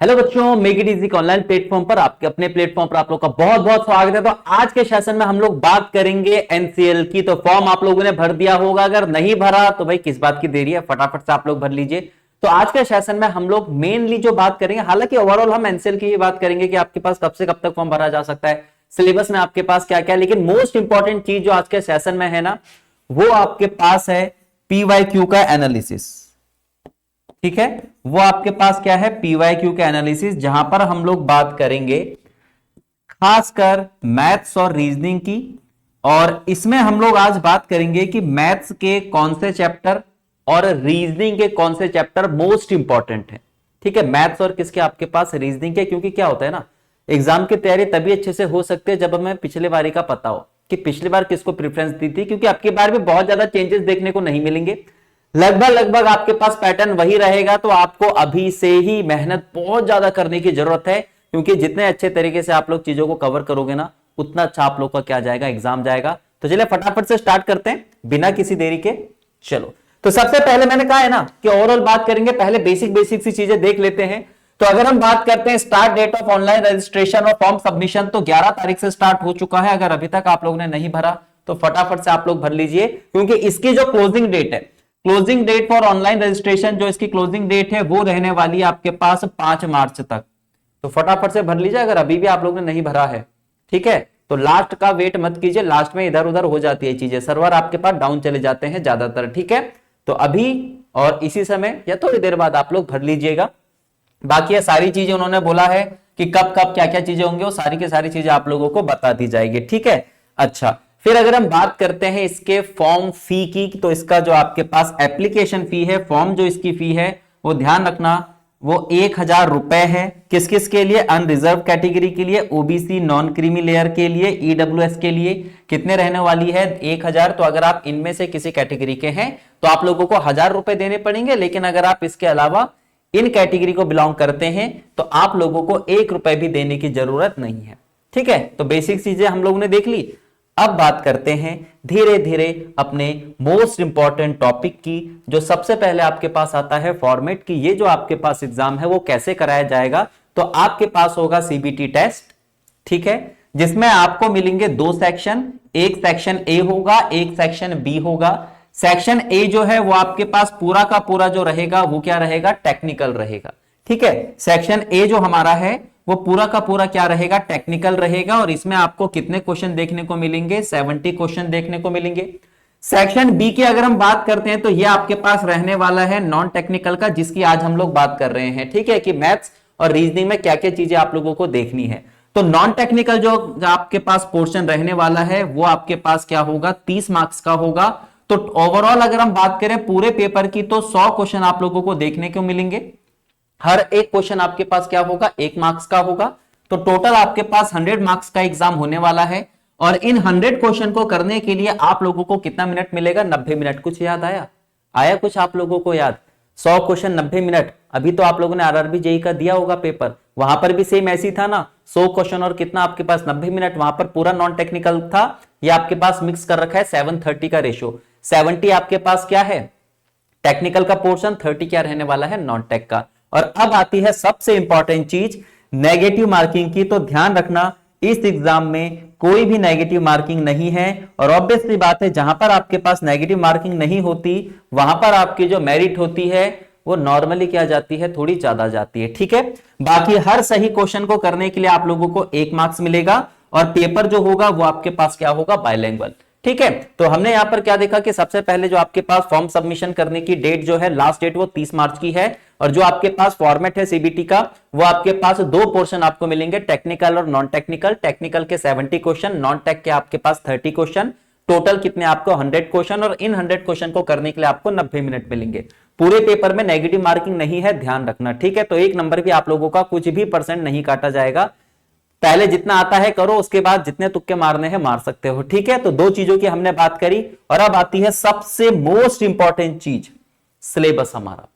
Hello बच्चों, make it easy online platform पर आपके अपने प्लेटफॉर्म पर आप लोग का बहुत बहुत स्वागत है। तो आज के सेशन में हम लोग बात करेंगे एनसीएल की। तो फॉर्म आप लोगों ने भर दिया होगा, अगर नहीं भरा तो भाई किस बात की देरी है, फटाफट से आप लोग भर लीजिए। तो आज के सेशन में हम लोग मेनली जो बात करेंगे, हालांकि ओवरऑल हम एनसीएल की ही बात करेंगे कि आपके पास कब से कब तक फॉर्म भरा जा सकता है, सिलेबस में आपके पास क्या क्या, लेकिन मोस्ट इंपॉर्टेंट चीज जो आज के सेशन में है ना, वो आपके पास है पीवाईक्यू का एनालिसिस। ठीक है, वो आपके पास क्या है, पीवाईक्यू के एनालिसिस, जहां पर हम लोग बात करेंगे खासकर मैथ्स और रीजनिंग की। और इसमें हम लोग आज बात करेंगे कि मैथ्स के कौन से चैप्टर और रीजनिंग के कौन से चैप्टर मोस्ट इंपॉर्टेंट है। ठीक है, मैथ्स और किसके आपके पास, रीजनिंग के। क्योंकि क्या होता है ना, एग्जाम की तैयारी तभी अच्छे से हो सकती है जब हमें पिछले बारी का पता हो कि पिछली बार किसको प्रेफरेंस दी थी। क्योंकि आपकी बार में बहुत ज्यादा चेंजेस देखने को नहीं मिलेंगे, लगभग आपके पास पैटर्न वही रहेगा। तो आपको अभी से ही मेहनत बहुत ज्यादा करने की जरूरत है, क्योंकि जितने अच्छे तरीके से आप लोग चीजों को कवर करोगे ना, उतना अच्छा आप लोग का क्या जाएगा, एग्जाम जाएगा। तो चलिए फटाफट से स्टार्ट करते हैं बिना किसी देरी के। चलो, तो सबसे पहले मैंने कहा है ना कि ओवरऑल बात करेंगे, पहले बेसिक सी चीजें देख लेते हैं। तो अगर हम बात करते हैं start date of online registration और फॉर्म सबमिशन, तो 11 तारीख से स्टार्ट हो चुका है। अगर अभी तक आप लोगों ने नहीं भरा तो फटाफट से आप लोग भर लीजिए, क्योंकि इसकी जो क्लोजिंग डेट है, closing date for online registration, जो इसकी क्लोजिंग डेट है वो रहने वाली है आपके पास 5 मार्च तक। तो फटाफट से भर लीजिए अगर अभी भी आप लोगों ने नहीं भरा है। ठीक है, तो लास्ट का वेट मत कीजिए, लास्ट में इधर उधर हो जाती है चीजें, सर्वर आपके पास डाउन चले जाते हैं ज्यादातर। ठीक है, तो अभी और इसी समय या थोड़ी देर बाद आप लोग भर लीजिएगा। बाकी ये सारी चीजें उन्होंने बोला है कि कब कब क्या क्या चीजें होंगी, वो सारी की सारी चीजें आप लोगों को बता दी जाएगी। ठीक है, अच्छा, फिर अगर हम बात करते हैं इसके फॉर्म फी की, तो इसका जो आपके पास एप्लीकेशन फी है, फॉर्म जो इसकी फी है, वो ध्यान रखना, वो 1000 रुपए है। किस किस के लिए, अनरिजर्व कैटेगरी के लिए, ओबीसी नॉन क्रीमी लेयर के लिए, ईडब्ल्यूएस के लिए कितने रहने वाली है, 1000। तो अगर आप इनमें से किसी कैटेगरी के हैं तो आप लोगों को 1000 रुपए देने पड़ेंगे, लेकिन अगर आप इसके अलावा इन कैटेगरी को बिलोंग करते हैं तो आप लोगों को 1 रुपए भी देने की जरूरत नहीं है। ठीक है, तो बेसिक चीजें हम लोगों ने देख ली। अब बात करते हैं धीरे धीरे अपने मोस्ट इंपॉर्टेंट टॉपिक की, जो सबसे पहले आपके पास आता है फॉर्मेट की। ये जो आपके पास एग्जाम है वो कैसे कराया जाएगा, तो आपके पास होगा सीबीटी टेस्ट। ठीक है, जिसमें आपको मिलेंगे 2 सेक्शन, एक सेक्शन ए होगा, एक सेक्शन बी होगा। सेक्शन ए जो है वो आपके पास पूरा का पूरा जो रहेगा वो क्या रहेगा, टेक्निकल रहेगा। ठीक है, सेक्शन ए जो हमारा है वो पूरा का पूरा क्या रहेगा, टेक्निकल रहेगा। और इसमें आपको कितने क्वेश्चन देखने को मिलेंगे, 70 क्वेश्चन देखने को मिलेंगे। सेक्शन बी की अगर हम बात करते हैं तो ये आपके पास रहने वाला है नॉन टेक्निकल का, जिसकी आज हम लोग बात कर रहे हैं। ठीक है, कि मैथ्स और रीजनिंग में क्या क्या चीजें आप लोगों को देखनी है। तो नॉन टेक्निकल जो आपके पास पोर्शन रहने वाला है वो आपके पास क्या होगा, 30 मार्क्स का होगा। तो ओवरऑल अगर हम बात करें पूरे पेपर की, तो 100 क्वेश्चन आप लोगों को देखने को मिलेंगे। हर एक क्वेश्चन आपके पास क्या होगा, 1 मार्क्स का होगा। तो टोटल आपके पास 100 मार्क्स का एग्जाम होने वाला है। और इन 100 क्वेश्चन को करने के लिए आप लोगों को कितना मिनट मिलेगा, 90 मिनट। कुछ याद आया कुछ आप लोगों को याद, 100 क्वेश्चन 90 मिनट। अभी तो आप लोगों ने आरआरबी जेई का दिया होगा पेपर, वहां पर भी सेम ऐसी था ना, 100 क्वेश्चन और कितना आपके पास 90 मिनट। वहां पर पूरा नॉन टेक्निकल था, ये आपके पास मिक्स कर रखा है 7:30 का रेशियो। 70 आपके पास क्या है, टेक्निकल का पोर्शन, 30 क्या रहने वाला है, नॉन टेक का। और अब आती है सबसे इंपॉर्टेंट चीज, नेगेटिव मार्किंग की। तो ध्यान रखना, इस एग्जाम में कोई भी नेगेटिव मार्किंग नहीं है। और ऑब्वियसली बात है, जहां पर आपके पास नेगेटिव मार्किंग नहीं होती, वहां पर आपकी जो मेरिट होती है वो नॉर्मली क्या जाती है, थोड़ी ज्यादा जाती है। ठीक है, बाकी हर सही क्वेश्चन को करने के लिए आप लोगों को 1 मार्क्स मिलेगा। और पेपर जो होगा वो आपके पास क्या होगा, बायलैंग्वेज। ठीक है, तो हमने यहां पर क्या देखा कि सबसे पहले जो आपके पास फॉर्म सबमिशन करने की डेट जो है, लास्ट डेट वो 30 मार्च की है। और जो आपके पास फॉर्मेट है सीबीटी का, वो आपके पास 2 पोर्शन आपको मिलेंगे, टेक्निकल और नॉन टेक्निकल। टेक्निकल के 70 क्वेश्चन, नॉन टेक के आपके पास 30 क्वेश्चन। टोटल कितने आपको, 100 क्वेश्चन। और इन 100 क्वेश्चन को करने के लिए आपको 90 मिनट मिलेंगे। पूरे पेपर में नेगेटिव मार्किंग नहीं है, ध्यान रखना। ठीक है, तो 1 नंबर भी आप लोगों का कुछ भी परसेंट नहीं काटा जाएगा। पहले जितना आता है करो, उसके बाद जितने तुक्के मारने हैं मार सकते हो। ठीक है, तो 2 चीजों की हमने बात करी। और अब आती है सबसे मोस्ट इंपॉर्टेंट चीज, सिलेबस। हमारा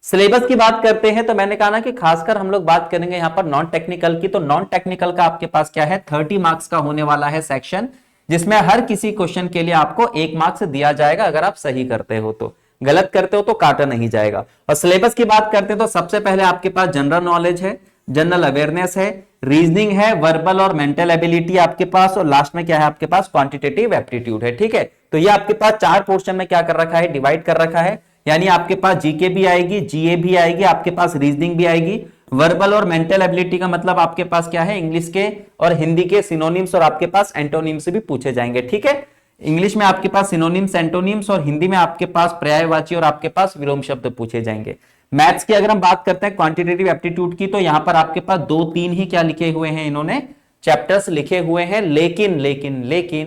सिलेबस की बात करते हैं तो मैंने कहा ना कि खासकर हम लोग बात करेंगे यहां पर नॉन टेक्निकल की। तो नॉन टेक्निकल का आपके पास क्या है, 30 मार्क्स का होने वाला है सेक्शन, जिसमें हर किसी क्वेश्चन के लिए आपको 1 मार्क्स दिया जाएगा अगर आप सही करते हो तो। गलत करते हो तो काटा नहीं जाएगा। और सिलेबस की बात करते हैं तो सबसे पहले आपके पास जनरल नॉलेज है, जनरल अवेयरनेस है, रीजनिंग है, वर्बल और मेंटल एबिलिटी आपके पास, और लास्ट में क्या है आपके पास क्वांटिटेटिव एप्टीट्यूड है। ठीक है, तो ये आपके पास 4 पोर्शन में क्या कर रखा है, डिवाइड कर रखा है। यानी आपके पास जीके भी आएगी, जीए भी आएगी, आपके पास रीजनिंग भी आएगी। वर्बल और मेंटल एबिलिटी का मतलब आपके पास क्या है, इंग्लिश के और हिंदी के सिनोनिम्स और आपके पास एंटोनिम्स भी पूछे जाएंगे। ठीक है, इंग्लिश में आपके पास सिनोनिम्स एंटोनिम्स और हिंदी में आपके पास पर्यायवाची और आपके पास विलोम शब्द पूछे जाएंगे। मैथ्स की अगर हम बात करते हैं क्वांटिटेटिव एप्टीट्यूड की, तो यहां पर आपके पास 2-3 ही क्या लिखे हुए हैं, इन्होंने चैप्टर्स लिखे हुए हैं। लेकिन लेकिन लेकिन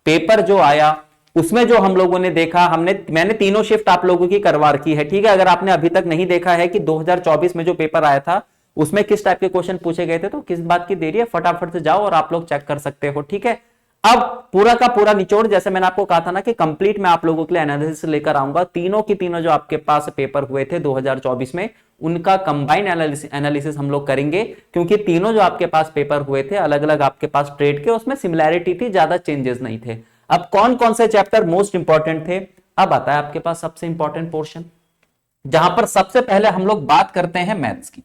पेपर जो आया उसमें जो हम लोगों ने देखा, मैंने तीनों शिफ्ट आप लोगों की करवा रखी है। ठीक है, अगर आपने अभी तक नहीं देखा है कि 2024 में जो पेपर आया था उसमें किस टाइप के क्वेश्चन पूछे गए थे, तो किस बात की देरी है, फटाफट से जाओ और आप लोग चेक कर सकते हो। ठीक है, अब पूरा का पूरा निचोड़, जैसे मैंने आपको कहा था ना कि कंप्लीट मैं आप लोगों के लिए एनालिसिस लेकर आऊंगा, तीनों की तीनों जो आपके पास पेपर हुए थे 2024 में, उनका कंबाइंड एनालिसिस हम लोग करेंगे, क्योंकि तीनों जो आपके पास पेपर हुए थे अलग अलग आपके पास ट्रेड के, उसमें सिमिलैरिटी थी, ज्यादा चेंजेस नहीं थे। अब कौन कौन से चैप्टर मोस्ट इंपॉर्टेंट थे, अब आता है आपके पास सबसे इंपॉर्टेंट पोर्शन, जहां पर सबसे पहले हम लोग बात करते हैं मैथ्स की।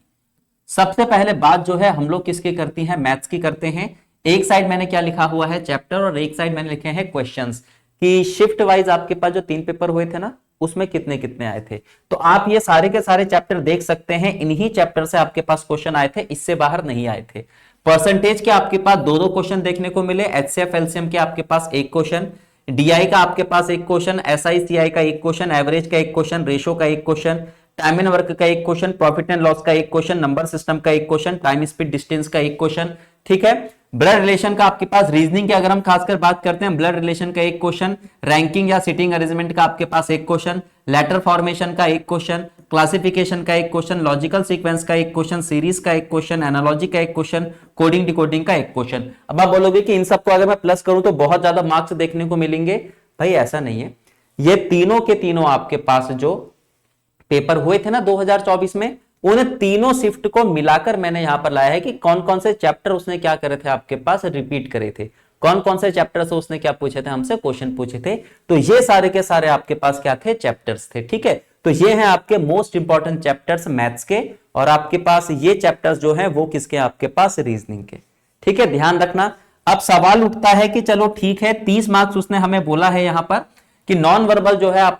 सबसे पहले बात जो है हम लोग किसकी करती हैं, मैथ्स की करते हैं। एक साइड मैंने क्या लिखा हुआ है, चैप्टर, और एक साइड मैंने लिखे हैं क्वेश्चंस, कि शिफ्ट वाइज आपके पास जो 3 पेपर हुए थे ना उसमें कितने कितने आए थे। तो आप ये सारे के सारे चैप्टर देख सकते हैं, इन्हीं चैप्टर से आपके पास क्वेश्चन आए थे, इससे बाहर नहीं आए थे। परसेंटेज के आपके पास 2-2 क्वेश्चन देखने को मिले, एचसीएफ एलसीएम के आपके पास 1 क्वेश्चन, डीआई का आपके पास 1 क्वेश्चन, एसआईसीआई का 1 क्वेश्चन, एवरेज का 1 क्वेश्चन, रेशो का 1 क्वेश्चन, टाइम एंड वर्क का 1 क्वेश्चन, प्रॉफिट एंड लॉस का 1 क्वेश्चन, नंबर सिस्टम का 1 क्वेश्चन, टाइम स्पीड डिस्टेंस का 1 क्वेश्चन। ठीक है, ब्लड रिलेशन का आपके पास, रीजनिंग की अगर हम खासकर बात करते हैं, ब्लड रिलेशन का 1 क्वेश्चन, रैंकिंग या सिटिंग अरेंजमेंट का आपके पास 1 क्वेश्चन, लेटर फॉर्मेशन का 1 क्वेश्चन, क्लासिफिकेशन का 1 क्वेश्चन, लॉजिकल सीक्वेंस का 1 क्वेश्चन, सीरीज का 1 क्वेश्चन, एनालॉजी का 1 क्वेश्चन, कोडिंग डिकोडिंग का 1 क्वेश्चन। अब आप बोलोगे कि इन सबको अगर मैं प्लस करूं तो बहुत ज्यादा मार्क्स देखने को मिलेंगे, भाई ऐसा नहीं है। ये तीनों के तीनों आपके पास जो पेपर हुए थे ना 2024 में, उन तीनों शिफ्ट को मिलाकर मैंने यहां पर लाया है कि कौन कौन से चैप्टर उसने क्या करे थे, आपके पास रिपीट करे थे, कौन कौन से चैप्टर से उसने क्या पूछे थे, हमसे क्वेश्चन पूछे थे। तो ये सारे के सारे आपके पास क्या थे, चैप्टर्स थे। ठीक है, तो ये हैं आपके मोस्ट इंपॉर्टेंट चैप्टर्स मैथ्स के, और आपके पास ये चैप्टर्स जो हैं वो किसके, आपके पास रीजनिंग के। ठीक है, ध्यान रखना। अब सवाल उठता है कि चलो ठीक है 30 मार्क्स उसने हमें बोला है यहां पर कि नॉन वर्बल जो है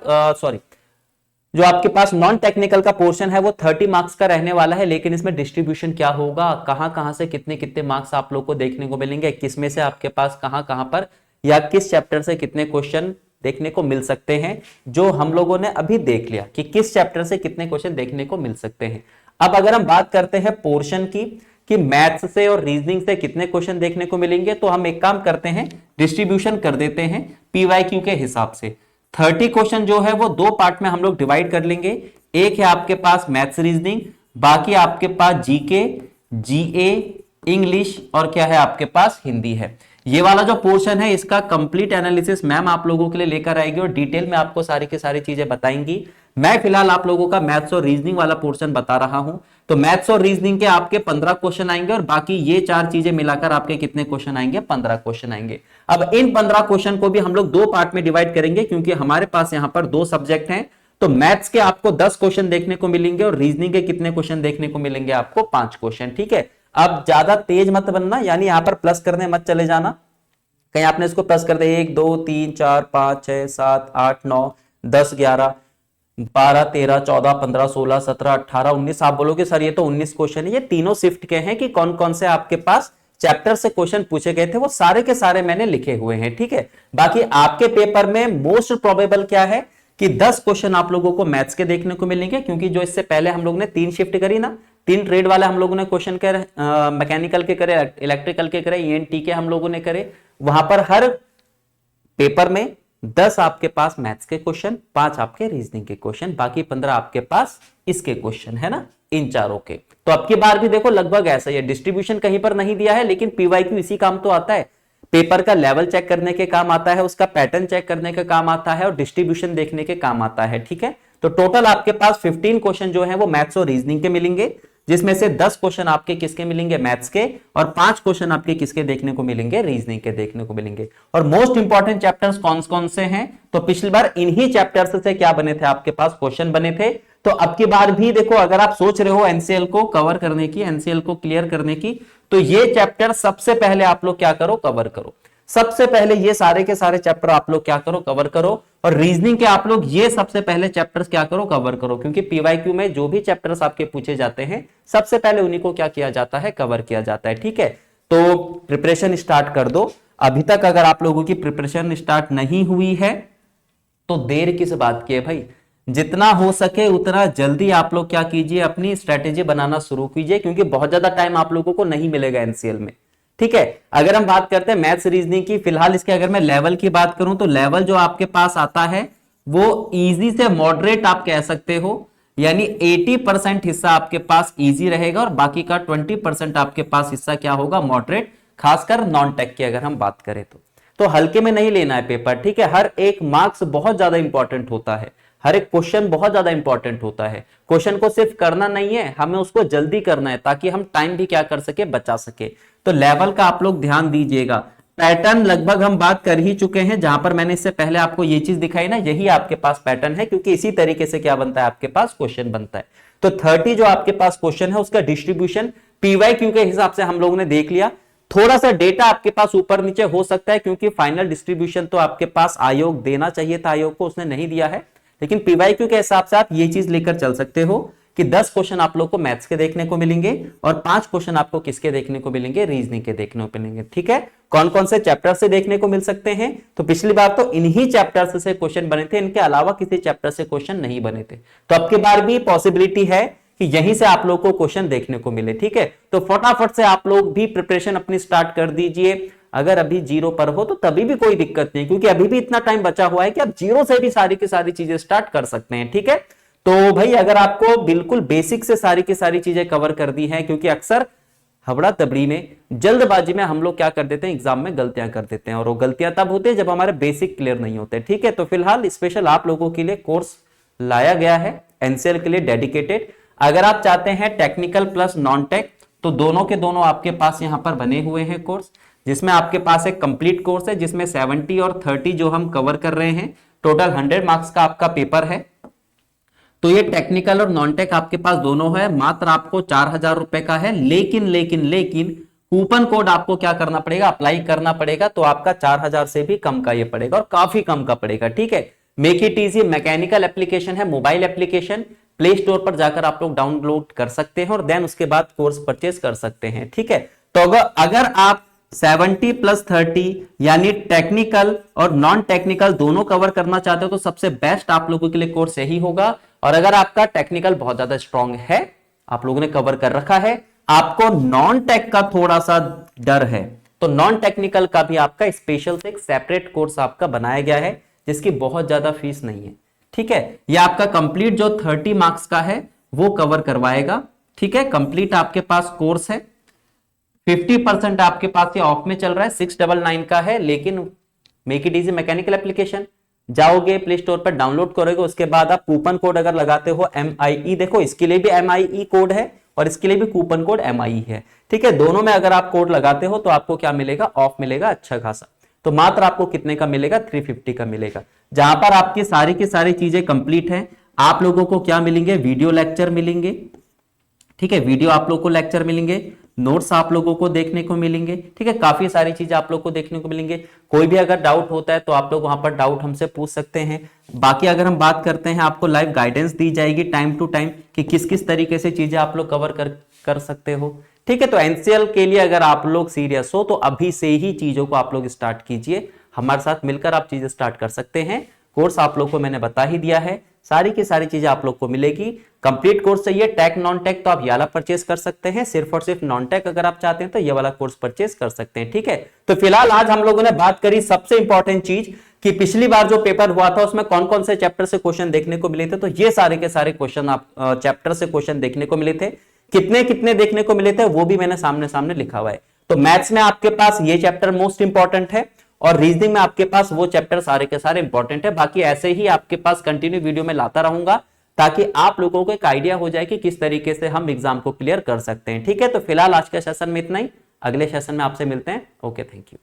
जो आपके पास नॉन टेक्निकल का पोर्शन है वो 30 मार्क्स का रहने वाला है, लेकिन इसमें डिस्ट्रीब्यूशन क्या होगा, कहां कहां से कितने कितने मार्क्स आप लोग को देखने को मिलेंगे, किस में से आपके पास कहां कहां पर या किस चैप्टर से कितने क्वेश्चन देखने को मिल सकते हैं, जो हम लोगों ने अभी देख लिया कि किस चैप्टर से कितने क्वेश्चन देखने को मिल सकते हैं। अब अगर हम बात करते हैं पोर्शन की कि मैथ्स से और रीजनिंग से कितने क्वेश्चन देखने को मिलेंगे, तो हम एक काम करते हैं, डिस्ट्रीब्यूशन कर देते हैं पीवाईक्यू के हिसाब से। 30 क्वेश्चन जो है वो 2 पार्ट में हम लोग डिवाइड कर लेंगे। एक है आपके पास मैथ्स रीजनिंग, बाकी आपके पास जीके, जीए, इंग्लिश और क्या है आपके पास हिंदी है। ये वाला जो पोर्शन है इसका कंप्लीट एनालिसिस मैम आप लोगों के लिए लेकर आएगी और डिटेल में आपको सारी की सारी चीजें बताएंगी। मैं फिलहाल आप लोगों का मैथ्स और रीजनिंग वाला पोर्शन बता रहा हूं। तो मैथ्स और रीजनिंग के आपके 15 क्वेश्चन आएंगे और बाकी ये 4 चीजें मिलाकर आपके कितने क्वेश्चन आएंगे, 15 क्वेश्चन आएंगे। अब इन 15 क्वेश्चन को भी हम लोग 2 पार्ट में डिवाइड करेंगे, क्योंकि हमारे पास यहां पर 2 सब्जेक्ट हैं। तो मैथ्स के आपको 10 क्वेश्चन देखने को मिलेंगे और रीजनिंग के कितने क्वेश्चन देखने को मिलेंगे, आपको 5 क्वेश्चन। ठीक है, अब ज्यादा तेज मत बनना, यानी यहां पर प्लस करने मत चले जाना, कहीं आपने इसको प्लस कर दिया 1 2 3 4 5 6 7 8 9 10 11 12 13 14 15 16 17 18 19। आप बोलोगे सर ये तो 19 क्वेश्चन है, ये तीनों शिफ्ट के हैं कि कौन कौन से आपके पास चैप्टर से क्वेश्चन पूछे गए थे, वो सारे के सारे मैंने लिखे हुए हैं। ठीक है, बाकी आपके पेपर में मोस्ट प्रोबेबल क्या है कि 10 क्वेश्चन आप लोगों को मैथ्स के देखने को मिलेंगे, क्योंकि जो इससे पहले हम लोग ने 3 शिफ्ट करी ना, 3 ट्रेड वाले हम लोगों ने क्वेश्चन करे, मैकेनिकल के करे, इलेक्ट्रिकल के करे, ईएनटी के हम लोगों ने करे। वहां पर हर पेपर में 10 आपके पास मैथ्स के क्वेश्चन, 5 आपके रीजनिंग के क्वेश्चन, बाकी 15 आपके पास इसके क्वेश्चन है ना, इन चारों के। तो अब की बार भी देखो लगभग ऐसा ही है, डिस्ट्रीब्यूशन कहीं पर नहीं दिया है, लेकिन पीवाईक्यू इसी काम तो आता है, पेपर का लेवल चेक करने के काम आता है, उसका पैटर्न चेक करने का काम आता है और डिस्ट्रीब्यूशन देखने के काम आता है। ठीक है, तो टोटल आपके पास 15 क्वेश्चन जो है वो मैथ्स और रीजनिंग के मिलेंगे, जिसमें से 10 क्वेश्चन आपके किसके मिलेंगे, मैथ्स के, और 5 क्वेश्चन आपके किसके देखने को मिलेंगे, रीजनिंग के देखने को मिलेंगे। और मोस्ट इंपॉर्टेंट चैप्टर्स कौन कौन से हैं, तो पिछली बार इन्हीं चैप्टर्स से क्या बने थे, आपके पास क्वेश्चन बने थे। तो अब की बार भी देखो, अगर आप सोच रहे हो एनसीएल को कवर करने की, एनसीएल को क्लियर करने की, तो ये चैप्टर सबसे पहले आप लोग क्या करो, कवर करो। सबसे पहले ये सारे के सारे चैप्टर आप लोग क्या करो, कवर करो। और रीजनिंग के आप लोग ये सबसे पहले चैप्टर्स क्या करो, कवर करो, क्योंकि पीवाईक्यू में जो भी चैप्टर्स आपके पूछे जाते हैं सबसे पहले उन्हीं को क्या किया जाता है, कवर किया जाता है। ठीक है, तो प्रिपरेशन स्टार्ट कर दो। अभी तक अगर आप लोगों की प्रिपरेशन स्टार्ट नहीं हुई है तो देर किस बात की है भाई, जितना हो सके उतना जल्दी आप लोग क्या कीजिए, अपनी स्ट्रेटेजी बनाना शुरू कीजिए, क्योंकि बहुत ज्यादा टाइम आप लोगों को नहीं मिलेगा एनसीएल में। ठीक है, अगर हम बात करते हैं मैथ्स रीजनिंग की, फिलहाल इसके अगर मैं लेवल की बात करूं तो लेवल जो आपके पास आता है वो इजी से मॉडरेट आप कह सकते हो, यानी 80% हिस्सा आपके पास इजी रहेगा और बाकी का 20% आपके पास हिस्सा क्या होगा, मॉडरेट, खासकर नॉन टेक की अगर हम बात करें तो हल्के में नहीं लेना है पेपर। ठीक है, हर एक मार्क्स बहुत ज्यादा इंपॉर्टेंट होता है, हर एक क्वेश्चन बहुत ज्यादा इंपॉर्टेंट होता है। क्वेश्चन को सिर्फ करना नहीं है, हमें उसको जल्दी करना है ताकि हम टाइम भी क्या कर सके, बचा सके। तो लेवल का आप लोग ध्यान दीजिएगा। पैटर्न लगभग हम बात कर ही चुके हैं, जहां पर मैंने इससे पहले आपको ये चीज दिखाई ना, यही आपके पास पैटर्न है, क्योंकि इसी तरीके से क्या बनता है, आपके पास क्वेश्चन बनता है। तो 30 जो आपके पास क्वेश्चन है उसका डिस्ट्रीब्यूशन पीवाईक्यू के हिसाब से हम लोगों ने देख लिया। थोड़ा सा डेटा आपके पास ऊपर नीचे हो सकता है, क्योंकि फाइनल डिस्ट्रीब्यूशन तो आपके पास आयोग देना चाहिए था, आयोग को उसने नहीं दिया है, लेकिन पीवाईक्यू के हिसाब से आप ये चीज लेकर चल सकते हो कि 10 क्वेश्चन आप लोग को मैथ्स के देखने को मिलेंगे और 5 क्वेश्चन आपको किसके देखने को मिलेंगे, रीजनिंग के देखने को मिलेंगे। ठीक है, कौन कौन से चैप्टर से देखने को मिल सकते हैं, तो पिछली बार तो इन्हीं चैप्टर से क्वेश्चन बने थे, इनके अलावा किसी चैप्टर से क्वेश्चन नहीं बने थे। तो अब की बार भी पॉसिबिलिटी है कि यहीं से आप लोग को क्वेश्चन देखने को मिले। ठीक है, तो फटाफट से आप लोग भी प्रिपरेशन अपनी स्टार्ट कर दीजिए। अगर अभी जीरो पर हो तो तभी भी कोई दिक्कत नहीं, क्योंकि अभी भी इतना टाइम बचा हुआ है कि आप जीरो से भी सारी की सारी चीजें स्टार्ट कर सकते हैं। ठीक है, तो भाई अगर आपको बिल्कुल बेसिक से सारी की सारी चीजें कवर कर दी हैं, क्योंकि अक्सर हबड़ा तबड़ी में, जल्दबाजी में हम लोग क्या कर देते हैं, एग्जाम में गलतियां कर देते हैं, और वो गलतियां तब होती है जब हमारे बेसिक क्लियर नहीं होते। ठीक है, तो फिलहाल स्पेशल आप लोगों के लिए कोर्स लाया गया है एनसीएल के लिए डेडिकेटेड। अगर आप चाहते हैं टेक्निकल प्लस नॉन टेक, तो दोनों के दोनों आपके पास यहां पर बने हुए हैं कोर्स, जिसमें आपके पास एक कंप्लीट कोर्स है, जिसमें 70 और 30 जो हम कवर कर रहे हैं, टोटल 100 मार्क्स का आपका पेपर है। तो ये टेक्निकल और नॉन टेक आपके पास दोनों है, मात्र आपको 4000 रुपए का है। लेकिन कूपन कोड आपको क्या करना पड़ेगा, अप्लाई करना पड़ेगा, तो आपका 4000 से भी कम का ये पड़ेगा, और काफी कम का पड़ेगा। ठीक है, make it easy mechanical application है, मोबाइल एप्लीकेशन, प्ले स्टोर पर जाकर आप लोग डाउनलोड कर सकते हैं और देन उसके बाद कोर्स परचेज कर सकते हैं। ठीक है, तो अगर आप 70 प्लस 30 यानी टेक्निकल और नॉन टेक्निकल दोनों कवर करना चाहते हो तो सबसे बेस्ट आप लोगों के लिए कोर्स यही होगा। और अगर आपका टेक्निकल बहुत ज्यादा स्ट्रांग है, आप लोगों ने कवर कर रखा है, आपको नॉन टेक का थोड़ा सा डर है, तो नॉन टेक्निकल का भी आपका स्पेशल से एक सेपरेट कोर्स आपका बनाया गया है, जिसकी बहुत ज्यादा फीस नहीं है। ठीक है, यह आपका कंप्लीट जो 30 मार्क्स का है वो कवर करवाएगा। ठीक है, कंप्लीट आपके पास कोर्स है, 50% आपके पास ये ऑफ में चल रहा है, 699 का है। लेकिन make it easy mechanical application, जाओगे प्ले स्टोर पर डाउनलोड करोगे, उसके बाद आप कूपन कोड अगर लगाते हो MIE, देखो इसके लिए भी MIE कोड है और इसके लिए भी कूपन कोड MIE है। ठीक है, दोनों में अगर आप कोड लगाते हो तो आपको क्या मिलेगा, ऑफ मिलेगा अच्छा खासा। तो मात्र आपको कितने का मिलेगा, 350 का मिलेगा, जहां पर आपकी सारी की सारी चीजें कंप्लीट है। आप लोगों को क्या मिलेंगे, वीडियो लेक्चर मिलेंगे। ठीक है, वीडियो आप लोगों को लेक्चर मिलेंगे, नोट्स आप लोगों को देखने को मिलेंगे। ठीक है, काफी सारी चीजें आप लोग को देखने को मिलेंगे। कोई भी अगर डाउट होता है तो आप लोग वहां पर डाउट हमसे पूछ सकते हैं। बाकी अगर हम बात करते हैं, आपको लाइव गाइडेंस दी जाएगी टाइम टू टाइम कि किस किस तरीके से चीजें आप लोग कवर कर सकते हो। ठीक है, तो एनसीएल के लिए अगर आप लोग सीरियस हो तो अभी से ही चीजों को आप लोग स्टार्ट कीजिए, हमारे साथ मिलकर आप चीजें स्टार्ट कर सकते हैं। कोर्स आप लोग को मैंने बता ही दिया है, सारी की सारी चीजें आप लोग को मिलेगी। कंप्लीट कोर्स चाहिए टेक नॉन टेक तो आप ये वाला परचेस कर सकते हैं, सिर्फ और सिर्फ नॉन टेक अगर आप चाहते हैं तो ये वाला कोर्स परचेस कर सकते हैं। ठीक है, तो फिलहाल आज हम लोगों ने बात करी सबसे इंपॉर्टेंट चीज कि पिछली बार जो पेपर हुआ था उसमें कौन कौन से चैप्टर से क्वेश्चन देखने को मिले थे। तो ये सारे के सारे क्वेश्चन आप चैप्टर से क्वेश्चन देखने को मिले थे, कितने कितने देखने को मिले थे वो भी मैंने सामने सामने लिखा हुआ है। तो मैथ्स में आपके पास ये चैप्टर मोस्ट इंपॉर्टेंट है और रीजनिंग में आपके पास वो चैप्टर सारे के सारे इंपॉर्टेंट है। बाकी ऐसे ही आपके पास कंटिन्यू वीडियो में लाता रहूंगा ताकि आप लोगों को एक आइडिया हो जाए कि किस तरीके से हम एग्जाम को क्लियर कर सकते हैं। ठीक है, तो फिलहाल आज के सेशन में इतना ही, अगले सेशन में आपसे मिलते हैं। Okay, thank you.